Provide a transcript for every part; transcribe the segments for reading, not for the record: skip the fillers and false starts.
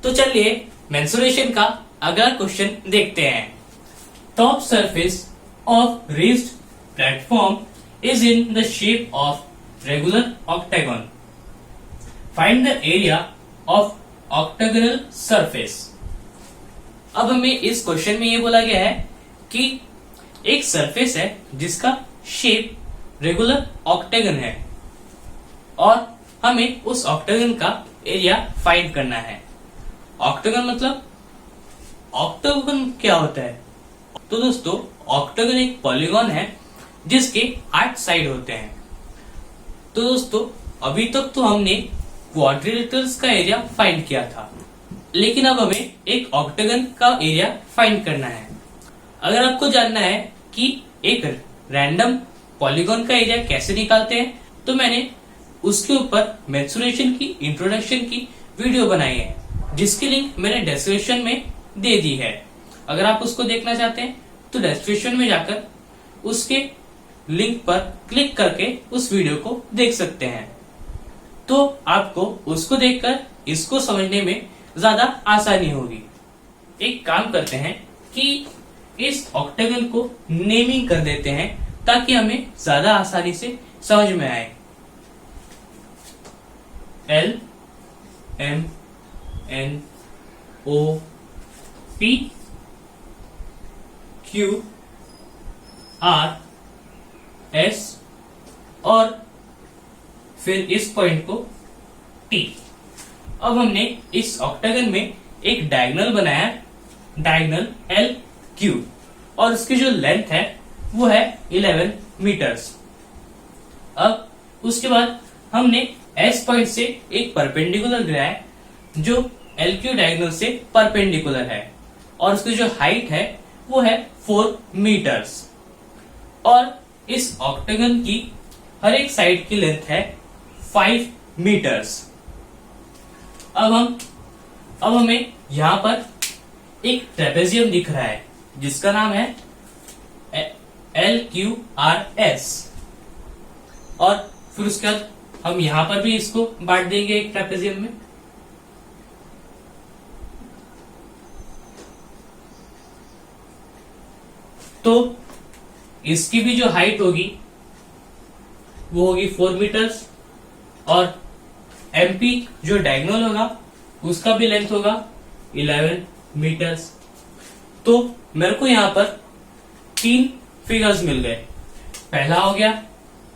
तो चलिए मेंसुरेशन का अगला क्वेश्चन देखते हैं। Top surface of raised platform is in the shape of regular ऑक्टेगन। Find the area of octagonal surface. अब हमें इस क्वेश्चन में ये बोला गया है कि एक सरफेस है जिसका शेप रेगुलर ऑक्टेगन है और हमें उस ऑक्टेगन का एरिया फाइंड करना है। ऑक्टेगन मतलब ऑक्टागन क्या होता है? तो दोस्तों ऑक्टागन एक पॉलीगॉन है जिसके 8 साइड होते हैं। तो दोस्तों अभी तक तो हमने क्वाड्रिलेटरल्स का एरिया फाइंड किया था, लेकिन अब हमें एक ऑक्टागन का एरिया फाइंड करना है। अगर आपको जानना है कि एक रैंडम पॉलीगॉन का एरिया कैसे निकालते हैं, तो मैंने उसके ऊपर मेंसुरेशन की इंट्रोडक्शन की वीडियो बनाई है, जिसकी लिंक मैंने डिस्क्रिप्शन में दे दी है। अगर आप उसको देखना चाहते हैं तो डिस्क्रिप्शन में जाकर उसके लिंक पर क्लिक करके उस वीडियो को देख सकते हैं। तो आपको उसको देखकर इसको समझने में ज्यादा आसानी होगी। एक काम करते हैं कि इस ऑक्टागन को नेमिंग कर देते हैं ताकि हमें ज्यादा आसानी से समझ में आए। L M N O P Q R S और फिर इस पॉइंट को T। अब हमने इस ऑक्टागन में एक डायगोनल बनाया, डायगोनल L Q, और उसकी जो लेंथ है वो है 11 मीटर्स। अब उसके बाद हमने S पॉइंट से एक परपेंडिकुलर गिराया है जो LQ डायगोनल से परपेंडिकुलर है और उसकी जो हाइट है वो है 4 मीटर्स और इस ऑक्टागन की हर एक साइड की लेंथ है 5 मीटर्स। अब हमें यहाँ पर एक ट्रेपेजियम दिख रहा है जिसका नाम है LQRS और फिर उसके बाद हम यहाँ पर भी इसको बांट देंगे एक ट्रेपेजियम में। तो इसकी भी जो हाइट होगी वो होगी 4 मीटर्स और MP जो डायगोनल होगा उसका भी लेंथ होगा 11 मीटर्स। तो मेरे को यहां पर 3 फिगर्स मिल गए। पहला हो गया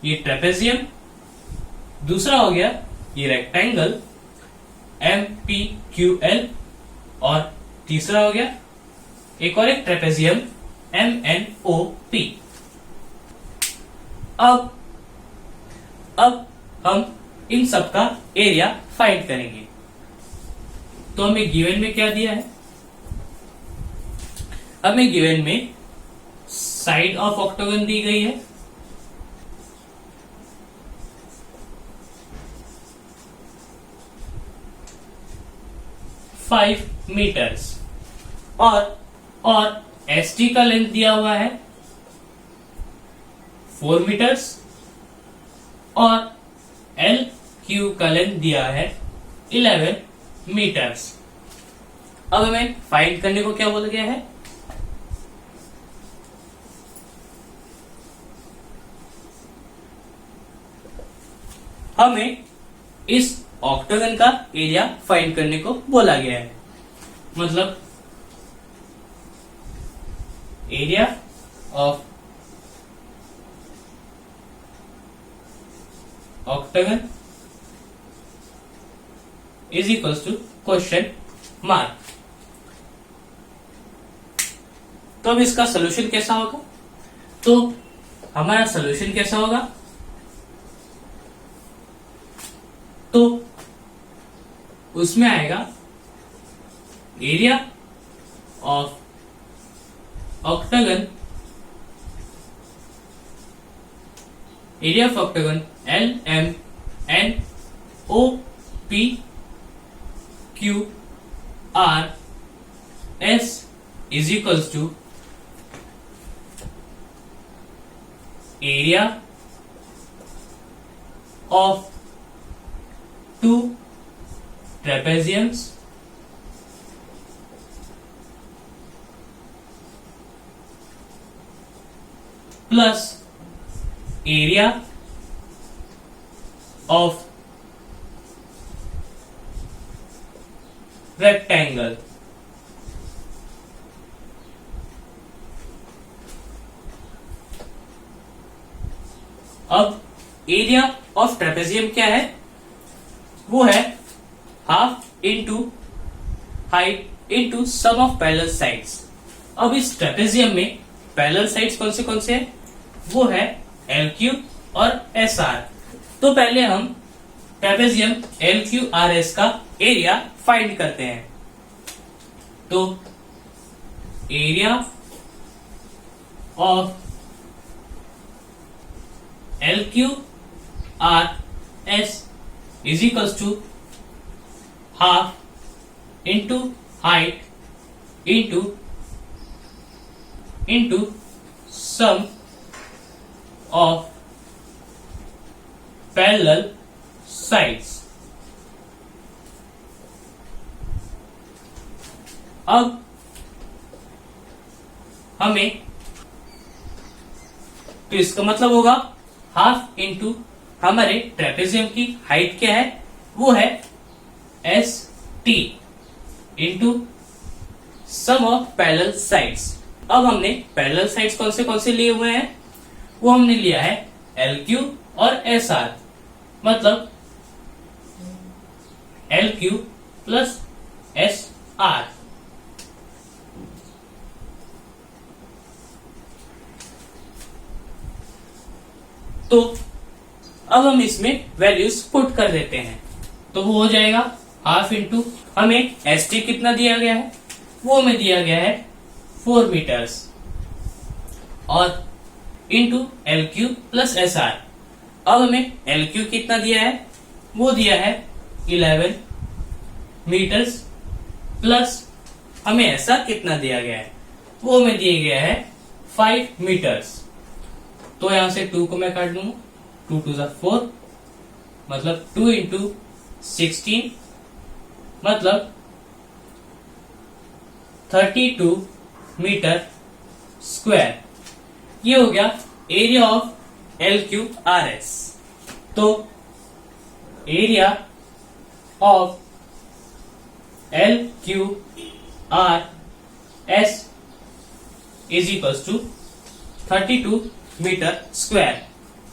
ये ट्रेपेजियम, दूसरा हो गया ये रेक्टेंगल MPQL और तीसरा हो गया एक और एक ट्रेपेजियम MNOP। अब हम इन सब का एरिया फाइंड करेंगे। तो हमें गिवन में क्या दिया है? हमें गिवन में साइड ऑफ ऑक्टागन दी गई है, फाइव मीटर्स और ST का लेंथ दिया हुआ है 4 मीटर्स और LQ का लेंथ दिया है 11 मीटर्स। अब हमें फाइंड करने को क्या बोला गया है? हमें इस ऑक्टागन का एरिया फाइंड करने को बोला गया है। मतलब area of octagon is equals to question mark. तो अब इसका सोल्यूशन कैसा होगा? तो हमारा सोल्यूशन कैसा होगा? तो उसमें आएगा area of octagon, area of octagon LMNOPQRS is equals to area of 2 trapeziums plus area of rectangle. अब एरिया ऑफ ट्रेपेजियम क्या है? वो है half into height into sum of parallel sides. अब इस ट्रेपेजियम में पैरेलल साइड्स कौन से हैं? वो है LQ और SR। तो पहले हम ट्रेपेजियम LQRS का एरिया फाइंड करते हैं। तो area of LQRS is equals to half into height into sum of parallel sides। अब हमें तो इसका मतलब होगा हाफ इंटू हमारे ट्रेपेजियम की हाइट क्या है? वो है ST into sum of parallel sides. अब हमने पैरेलल साइड्स कौन से लिए हुए हैं? वो हमने लिया है LQ और SR, मतलब LQ प्लस SR। तो अब हम इसमें वैल्यूज पुट कर देते हैं। तो वो हो जाएगा हाफ इंटू हमें ST कितना दिया गया है? वो हमें दिया गया है 4 मीटर्स और इंटू LQ प्लस SR। अब हमें LQ कितना दिया है? वो दिया है 11 मीटर्स प्लस हमें SR कितना दिया गया है? वो हमें दिया गया है 5 मीटर्स। तो यहां से 2 को मैं काट दूंगा, 2 2 4, मतलब 2 इंटू 16, मतलब 32 मीटर स्क्वायर। ये हो गया एरिया ऑफ LQRS। तो area of LQRS is equals to 32 metre square.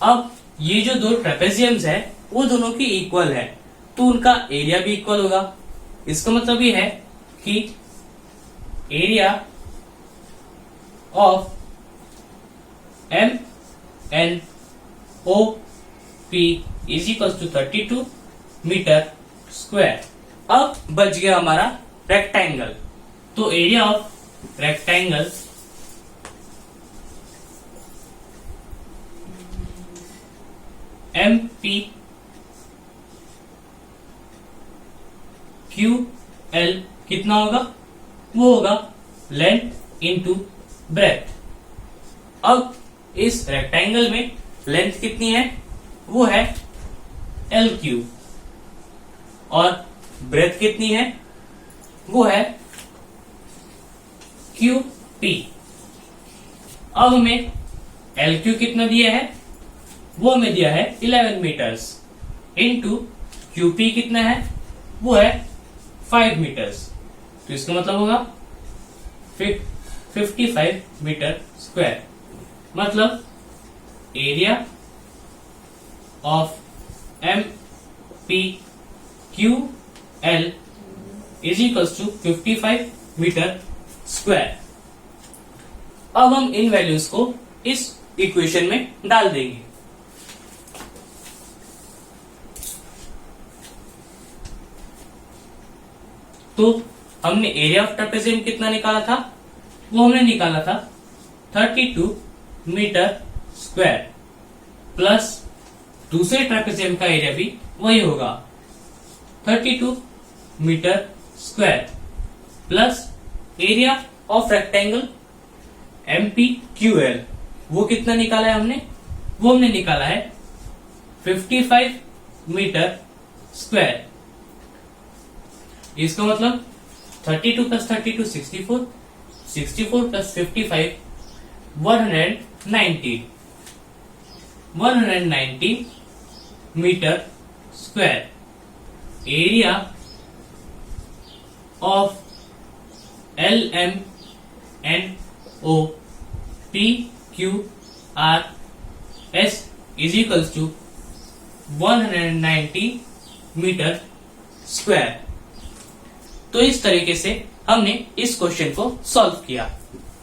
अब ये जो दो ट्रेपेजियम्स है वो दोनों की इक्वल है, तो उनका एरिया भी इक्वल होगा। इसका मतलब ये है कि area of MNOP is equal to 32 metre square. अब बच गया हमारा रेक्टेंगल। तो एरिया ऑफ रेक्टेंगल MPQL कितना होगा? वो होगा लेंथ इंटू ब्रेथ। अब इस रेक्टेंगल में लेंथ कितनी है? वो है LQ और ब्रेथ कितनी है? वो है QP। अब हमें LQ कितना दिया है? वो हमें दिया है 11 मीटर्स इंटू QP कितना है? वो है 5 मीटर्स। तो इसका मतलब होगा 55 मीटर स्क्वायर, मतलब area of MPQL is equals to 55 metre square. अब हम इन वैल्यूज को इस इक्वेशन में डाल देंगे। तो हमने एरिया ऑफ ट्रेपेजियम कितना निकाला था? वो हमने निकाला था 32 मीटर स्क्वायर, प्लस दूसरे ट्रेपेजियम का एरिया भी वही होगा 32 metre square, plus area of rectangle MPQL वो कितना निकाला है हमने? वो हमने निकाला है 55 मीटर स्क्वायर। इसका मतलब 32 plus 32 64, 64 plus 55 190। 190 metre square. Area of LMNO PQRS is equals to 190 metre square. तो इस तरीके से हमने इस क्वेश्चन को सॉल्व किया.